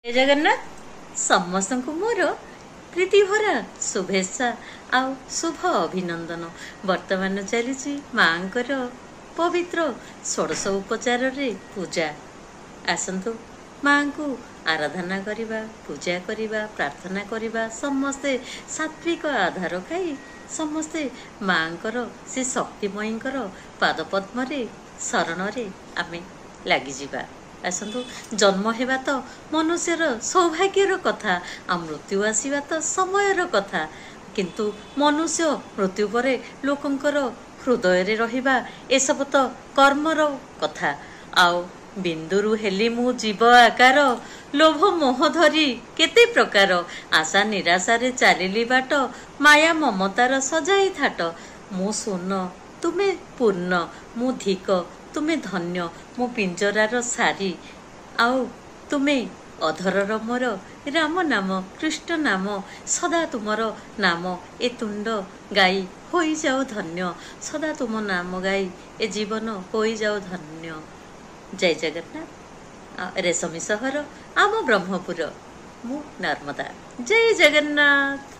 जय जगन्नाथ समस्त को मोर प्रीति भरा शुभेच्छा आउ शुभ अभिनंदन। वर्तमान चली माँकर पवित्र षोडश उपचार रे पूजा। आसतु माँ को आराधना करिबा, पूजा करिबा, प्रार्थना करिबा। समस्ते सात्विक आधार खाई समस्ते माँकर से शक्तिमयींकर पादपद्म रे शरण रे आमे लागि जिबा। आसतु जन्म हेबा तो मनुष्यर सौभाग्यर कथा, आ मृत्यु आसवा तो समयर कथा। किंतु मनुष्य मृत्यु परे लोकंकर हृदय रे रहिबा एसबु तो कर्मर कथा। आउ बिंदुरु हेली मु जीव आकार, लोभ मोह धरी केते प्रकार। आशा निराशा रे चालिली बाट, माया ममतार सजाई थाट। मु सुन तुमे पूर्ण, मु धिक तुमे धन्य। मु पिंजरार सारी, आउ तुमे अधरर मोर। राम नाम कृष्ण नाम सदा तुमर नाम, ए तुंड गाई होई जाओ धन्य। सदा तुम नाम गाई ए जीवन होई जाओ धन्य। जय जगन्नाथ। रेशमी सहर आम ब्रह्मपुर, मु नर्मदा। जय जगन्नाथ।